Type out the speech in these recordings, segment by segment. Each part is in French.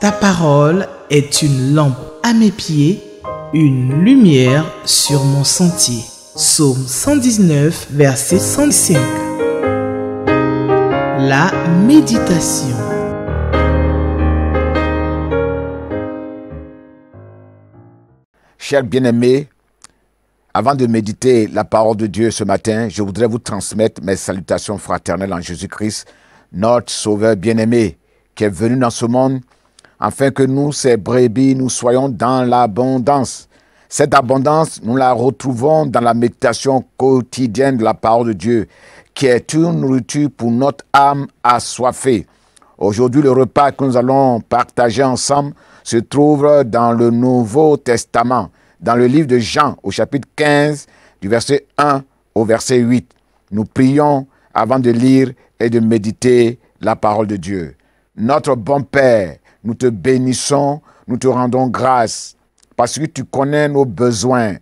Ta parole est une lampe à mes pieds, une lumière sur mon sentier. Psaume 119, verset 105. La méditation. Chers bien-aimés, avant de méditer la parole de Dieu ce matin, je voudrais vous transmettre mes salutations fraternelles en Jésus-Christ, notre Sauveur bien-aimé, qui est venu dans ce monde afin que nous, ses brebis, nous soyons dans l'abondance. Cette abondance, nous la retrouvons dans la méditation quotidienne de la parole de Dieu, qui est une nourriture pour notre âme assoiffée. Aujourd'hui, le repas que nous allons partager ensemble se trouve dans le Nouveau Testament, dans le livre de Jean, au chapitre 15, du verset 1 au verset 8. Nous prions avant de lire et de méditer la parole de Dieu. Notre bon Père, nous te bénissons, nous te rendons grâce, parce que tu connais nos besoins.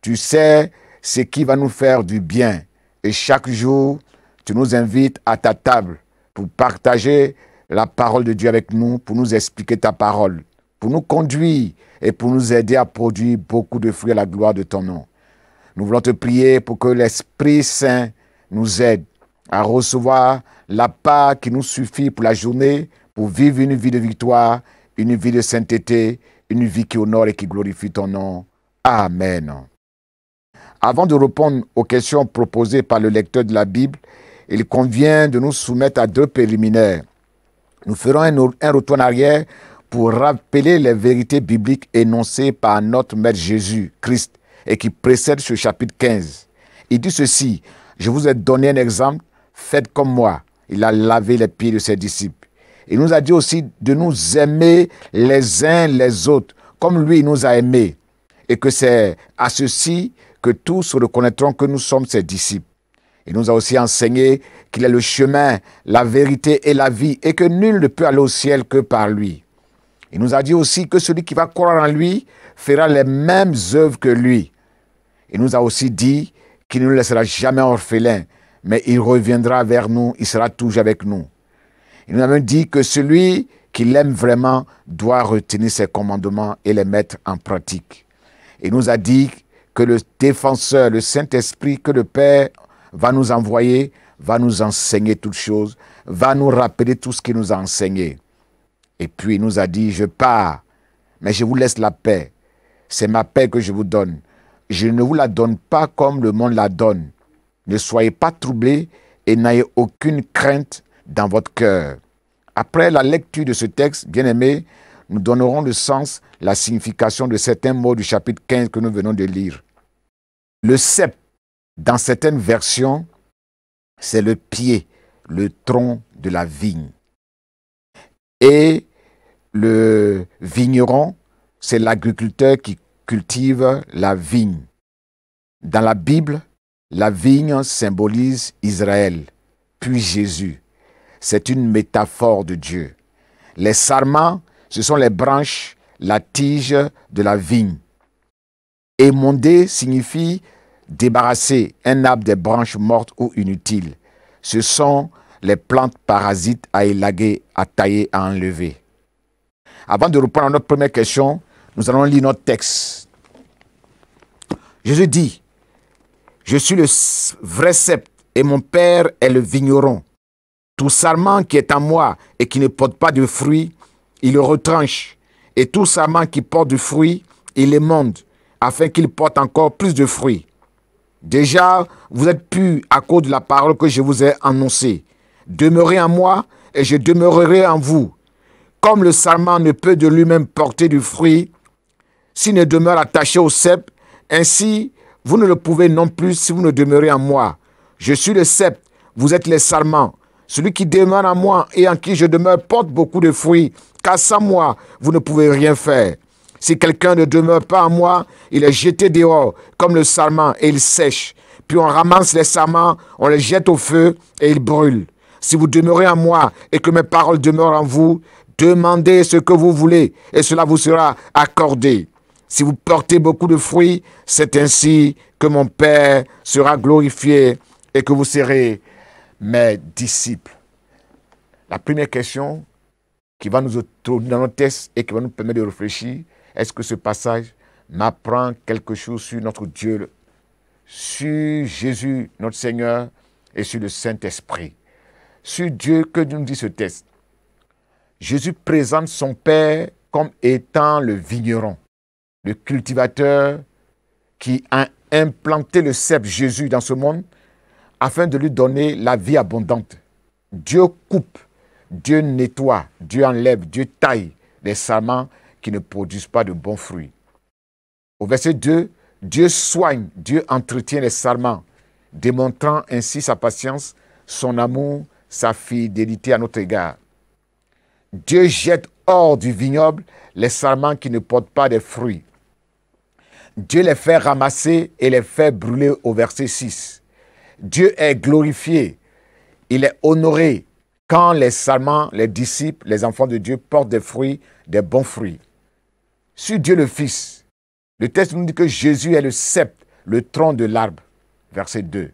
Tu sais ce qui va nous faire du bien. Et chaque jour, tu nous invites à ta table pour partager la parole de Dieu avec nous, pour nous expliquer ta parole, pour nous conduire et pour nous aider à produire beaucoup de fruits à la gloire de ton nom. Nous voulons te prier pour que l'Esprit Saint nous aide à recevoir la part qui nous suffit pour la journée, pour vivre une vie de victoire, une vie de sainteté, une vie qui honore et qui glorifie ton nom. Amen. Avant de répondre aux questions proposées par le lecteur de la Bible, il convient de nous soumettre à deux préliminaires. Nous ferons un retour en arrière pour rappeler les vérités bibliques énoncées par notre Maître Jésus-Christ et qui précèdent ce chapitre 15. Il dit ceci: je vous ai donné un exemple, faites comme moi. Il a lavé les pieds de ses disciples. Il nous a dit aussi de nous aimer les uns les autres, comme lui nous a aimés. Et que c'est à ceci que tous reconnaîtront que nous sommes ses disciples. Il nous a aussi enseigné qu'il est le chemin, la vérité et la vie, et que nul ne peut aller au ciel que par lui. Il nous a dit aussi que celui qui va croire en lui fera les mêmes œuvres que lui. Il nous a aussi dit qu'il ne nous laissera jamais orphelins, mais il reviendra vers nous, il sera toujours avec nous. Il nous a même dit que celui qui l'aime vraiment doit retenir ses commandements et les mettre en pratique. Il nous a dit que le défenseur, le Saint-Esprit que le Père va nous envoyer, va nous enseigner toutes choses, va nous rappeler tout ce qu'il nous a enseigné. Et puis il nous a dit: je pars, mais je vous laisse la paix. C'est ma paix que je vous donne. Je ne vous la donne pas comme le monde la donne. Ne soyez pas troublés et n'ayez aucune crainte dans votre cœur. Après la lecture de ce texte, bien-aimés, nous donnerons le sens, la signification de certains mots du chapitre 15 que nous venons de lire. Le cep, dans certaines versions, c'est le pied, le tronc de la vigne. Et le vigneron, c'est l'agriculteur qui cultive la vigne. Dans la Bible, la vigne symbolise Israël, puis Jésus. C'est une métaphore de Dieu. Les sarments, ce sont les branches, la tige de la vigne. Émonder signifie débarrasser un arbre des branches mortes ou inutiles. Ce sont les plantes parasites à élaguer, à tailler, à enlever. Avant de répondre à notre première question, nous allons lire notre texte. Jésus dit: je suis le vrai cep et mon Père est le vigneron. Tout sarment qui est en moi et qui ne porte pas de fruits, il le retranche. Et tout sarment qui porte du fruit, il l'émonde, afin qu'il porte encore plus de fruits. Déjà, vous êtes purs à cause de la parole que je vous ai annoncée. Demeurez en moi et je demeurerai en vous. Comme le sarment ne peut de lui-même porter du fruit s'il ne demeure attaché au cep, ainsi vous ne le pouvez non plus si vous ne demeurez en moi. Je suis le cep, vous êtes les sarments. Celui qui demeure en moi et en qui je demeure porte beaucoup de fruits, car sans moi, vous ne pouvez rien faire. Si quelqu'un ne demeure pas en moi, il est jeté dehors comme le sarment et il sèche. Puis on ramasse les sarments, on les jette au feu et ils brûlent. Si vous demeurez en moi et que mes paroles demeurent en vous, demandez ce que vous voulez et cela vous sera accordé. Si vous portez beaucoup de fruits, c'est ainsi que mon Père sera glorifié et que vous serez mes disciples. La première question qui va nous introduire dans nos tests et qui va nous permettre de réfléchir. Est-ce que ce passage m'apprend quelque chose sur notre Dieu, sur Jésus, notre Seigneur, et sur le Saint-Esprit? Sur Dieu, que nous dit ce texte? Jésus présente son Père comme étant le vigneron, le cultivateur qui a implanté le cep Jésus dans ce monde afin de lui donner la vie abondante. Dieu coupe, Dieu nettoie, Dieu enlève, Dieu taille les sarments qui ne produisent pas de bons fruits. Au verset 2, Dieu soigne, Dieu entretient les sarments, démontrant ainsi sa patience, son amour, sa fidélité à notre égard. Dieu jette hors du vignoble les sarments qui ne portent pas de fruits. Dieu les fait ramasser et les fait brûler au verset 6. Dieu est glorifié, il est honoré quand les sarments, les disciples, les enfants de Dieu portent des fruits, des bons fruits. Sur Dieu le Fils, le texte nous dit que Jésus est le cep, le tronc de l'arbre, verset 2.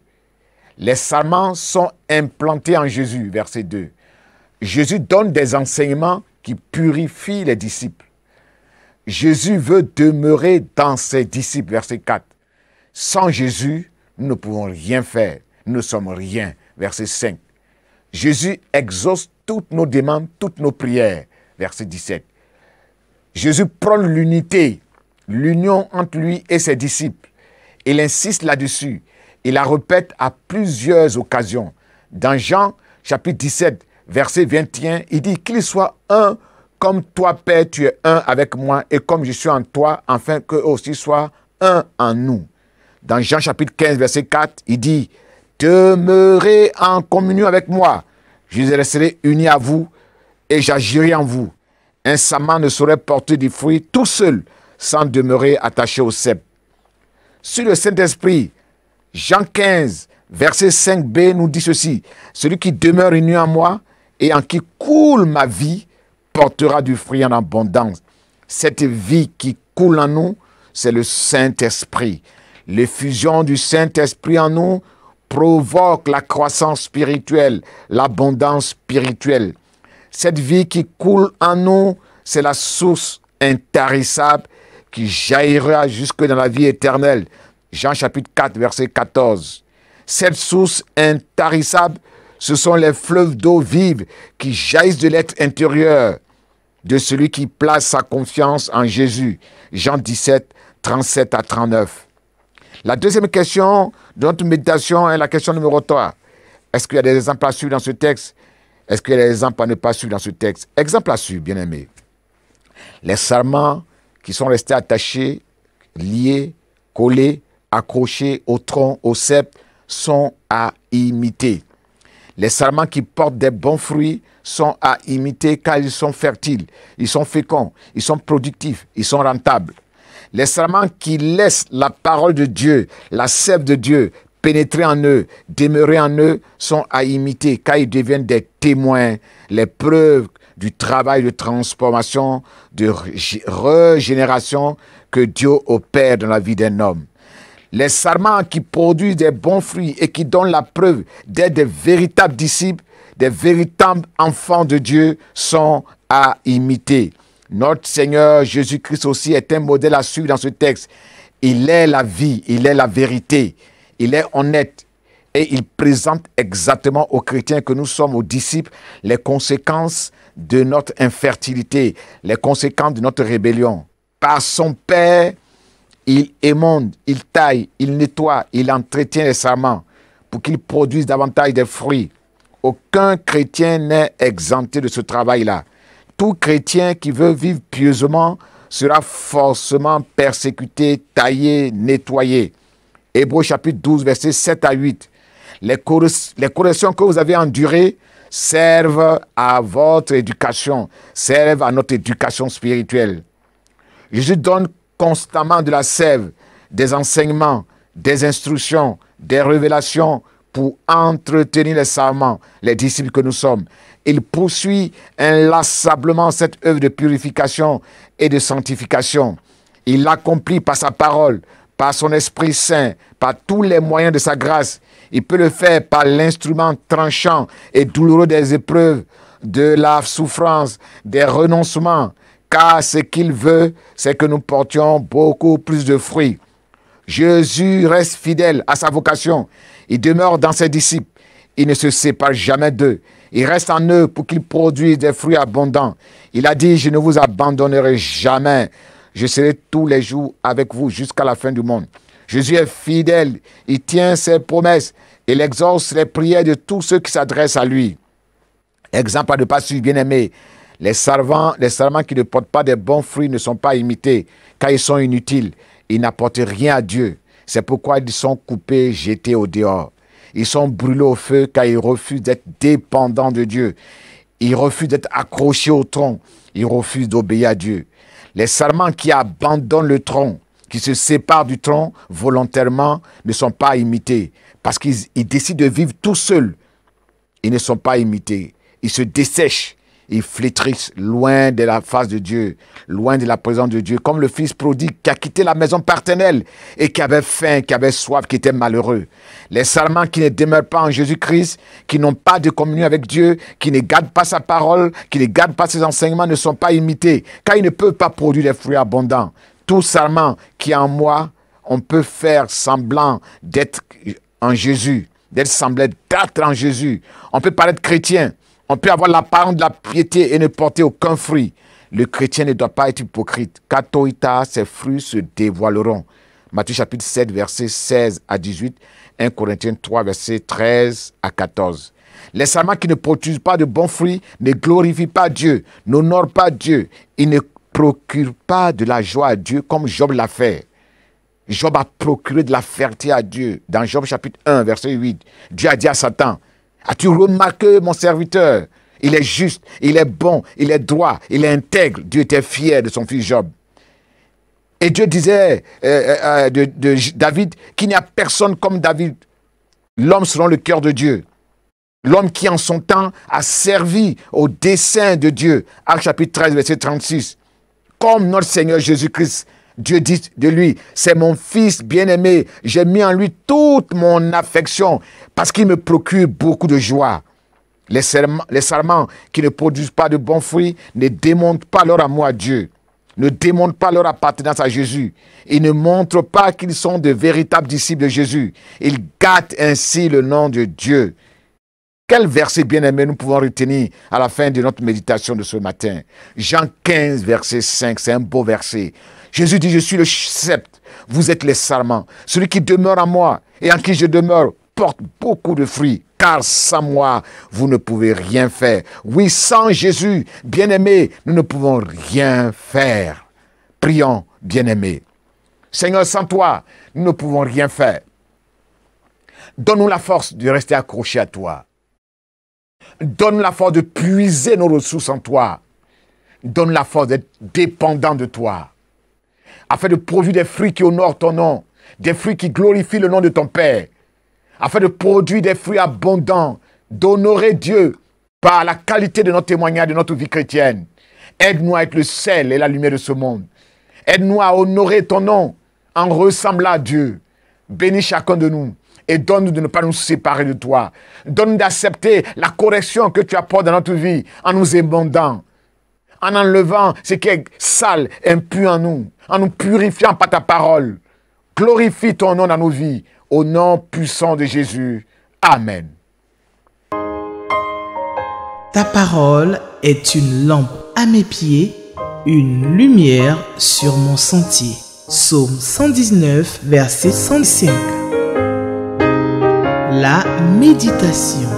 Les sarments sont implantés en Jésus, verset 2. Jésus donne des enseignements qui purifient les disciples. Jésus veut demeurer dans ses disciples, verset 4. Sans Jésus, nous ne pouvons rien faire. Nous ne sommes rien, verset 5. Jésus exauce toutes nos demandes, toutes nos prières, verset 17. Jésus prône l'unité, l'union entre lui et ses disciples. Il insiste là-dessus. Il la répète à plusieurs occasions. Dans Jean, chapitre 17, verset 21, il dit qu'il soit un comme toi, Père, tu es un avec moi et comme je suis en toi, afin qu'eux aussi soient un en nous. Dans Jean chapitre 15, verset 4, il dit « Demeurez en communion avec moi, je resterai uni à vous et j'agirai en vous. Un sarment ne saurait porter du fruit tout seul sans demeurer attaché au cep. » Sur le Saint-Esprit, Jean 15, verset 5b nous dit ceci « Celui qui demeure uni en moi et en qui coule ma vie, portera du fruit en abondance. » Cette vie qui coule en nous, c'est le Saint-Esprit. L'effusion du Saint-Esprit en nous provoque la croissance spirituelle, l'abondance spirituelle. Cette vie qui coule en nous, c'est la source intarissable qui jaillira jusque dans la vie éternelle. Jean chapitre 4, verset 14. Cette source intarissable, ce sont les fleuves d'eau vive qui jaillissent de l'être intérieur de celui qui place sa confiance en Jésus. Jean 17, 37 à 39. La deuxième question de notre méditation est la question numéro 3. Est-ce qu'il y a des exemples à suivre dans ce texte? Est-ce qu'il y a des exemples à ne pas suivre dans ce texte? Exemple à suivre, bien aimé. Les sarments qui sont restés attachés, liés, collés, accrochés au tronc, au cep, sont à imiter. Les sarments qui portent des bons fruits sont à imiter car ils sont fertiles, ils sont féconds, ils sont productifs, ils sont rentables. Les sarments qui laissent la parole de Dieu, la sève de Dieu, pénétrer en eux, demeurer en eux, sont à imiter car ils deviennent des témoins, les preuves du travail de transformation, de régénération que Dieu opère dans la vie d'un homme. Les sarments qui produisent des bons fruits et qui donnent la preuve d'être des véritables disciples, des véritables enfants de Dieu sont à imiter. Notre Seigneur Jésus-Christ aussi est un modèle à suivre dans ce texte. Il est la vie, il est la vérité, il est honnête et il présente exactement aux chrétiens que nous sommes, aux disciples, les conséquences de notre infertilité, les conséquences de notre rébellion. Par son Père, il émonde, il taille, il nettoie, il entretient les sarments pour qu'ils produisent davantage de fruits. Aucun chrétien n'est exempté de ce travail-là. Tout chrétien qui veut vivre pieusement sera forcément persécuté, taillé, nettoyé. Hébreux chapitre 12, versets 7 à 8. Les corrections que vous avez endurées servent à votre éducation, servent à notre éducation spirituelle. Jésus donne constamment de la sève, des enseignements, des instructions, des révélations pour entretenir les sarments, les disciples que nous sommes. Il poursuit inlassablement cette œuvre de purification et de sanctification. Il l'accomplit par sa parole, par son Esprit Saint, par tous les moyens de sa grâce. Il peut le faire par l'instrument tranchant et douloureux des épreuves de la souffrance, des renoncements, car ce qu'il veut, c'est que nous portions beaucoup plus de fruits. Jésus reste fidèle à sa vocation. Il demeure dans ses disciples. Il ne se sépare jamais d'eux. Il reste en eux pour qu'ils produisent des fruits abondants. Il a dit, je ne vous abandonnerai jamais. Je serai tous les jours avec vous jusqu'à la fin du monde. Jésus est fidèle. Il tient ses promesses. Il exauce les prières de tous ceux qui s'adressent à lui. Exemple à ne pas suivre, bien-aimés. Les servants qui ne portent pas de bons fruits ne sont pas imités, car ils sont inutiles. Ils n'apportent rien à Dieu. C'est pourquoi ils sont coupés, jetés au dehors. Ils sont brûlés au feu car ils refusent d'être dépendants de Dieu. Ils refusent d'être accrochés au tronc. Ils refusent d'obéir à Dieu. Les serments qui abandonnent le tronc, qui se séparent du tronc volontairement, ne sont pas imités. Parce qu'ils décident de vivre tout seuls. Ils ne sont pas imités. Ils se dessèchent. Ils flétrissent loin de la face de Dieu, loin de la présence de Dieu, comme le fils prodigue qui a quitté la maison paternelle et qui avait faim, qui avait soif, qui était malheureux. Les serments qui ne demeurent pas en Jésus-Christ, qui n'ont pas de communion avec Dieu, qui ne gardent pas sa parole, qui ne gardent pas ses enseignements, ne sont pas imités, car ils ne peuvent pas produire des fruits abondants. Tout serment qui est en moi, on peut faire semblant d'être en Jésus, d'être en Jésus. On peut paraître chrétien. On peut avoir l'apparence de la piété et ne porter aucun fruit. Le chrétien ne doit pas être hypocrite, car tôt ou tard, ses fruits se dévoileront. Matthieu chapitre 7, versets 16 à 18, 1 Corinthiens 3, versets 13 à 14. Les serments qui ne produisent pas de bons fruits ne glorifient pas Dieu, n'honorent pas Dieu. Ils ne procurent pas de la joie à Dieu comme Job l'a fait. Job a procuré de la fierté à Dieu. Dans Job chapitre 1, verset 8, Dieu a dit à Satan, « As-tu remarqué mon serviteur? Il est juste, il est bon, il est droit, il est intègre. » Dieu était fier de son fils Job. Et Dieu disait de David qu'il n'y a personne comme David, l'homme selon le cœur de Dieu. L'homme qui en son temps a servi au dessein de Dieu. Actes chapitre 13, verset 36. Comme notre Seigneur Jésus-Christ, Dieu dit de lui, c'est mon fils bien-aimé, j'ai mis en lui toute mon affection parce qu'il me procure beaucoup de joie. Les serments qui ne produisent pas de bons fruits ne démontrent pas leur amour à Dieu, ne démontrent pas leur appartenance à Jésus. Ils ne montrent pas qu'ils sont de véritables disciples de Jésus. Ils gâtent ainsi le nom de Dieu. Quel verset bien-aimé nous pouvons retenir à la fin de notre méditation de ce matin? Jean 15, verset 5, c'est un beau verset. Jésus dit, je suis le sceptre, vous êtes les sarments. Celui qui demeure en moi et en qui je demeure porte beaucoup de fruits, car sans moi, vous ne pouvez rien faire. Oui, sans Jésus, bien-aimé, nous ne pouvons rien faire. Prions, bien-aimé. Seigneur, sans toi, nous ne pouvons rien faire. Donne-nous la force de rester accrochés à toi. Donne la force de puiser nos ressources en toi. Donne la force d'être dépendant de toi. Afin de produire des fruits qui honorent ton nom. Des fruits qui glorifient le nom de ton Père. Afin de produire des fruits abondants. D'honorer Dieu par la qualité de notre témoignage, de notre vie chrétienne. Aide-nous à être le sel et la lumière de ce monde. Aide-nous à honorer ton nom en ressemblant à Dieu. Bénis chacun de nous. Et donne-nous de ne pas nous séparer de toi. Donne-nous d'accepter la correction que tu apportes dans notre vie en nous émondant, en enlevant ce qui est sale, impur en nous, en nous purifiant par ta parole. Glorifie ton nom dans nos vies, au nom puissant de Jésus. Amen. Ta parole est une lampe à mes pieds, une lumière sur mon sentier. Psaume 119, verset 105. La méditation.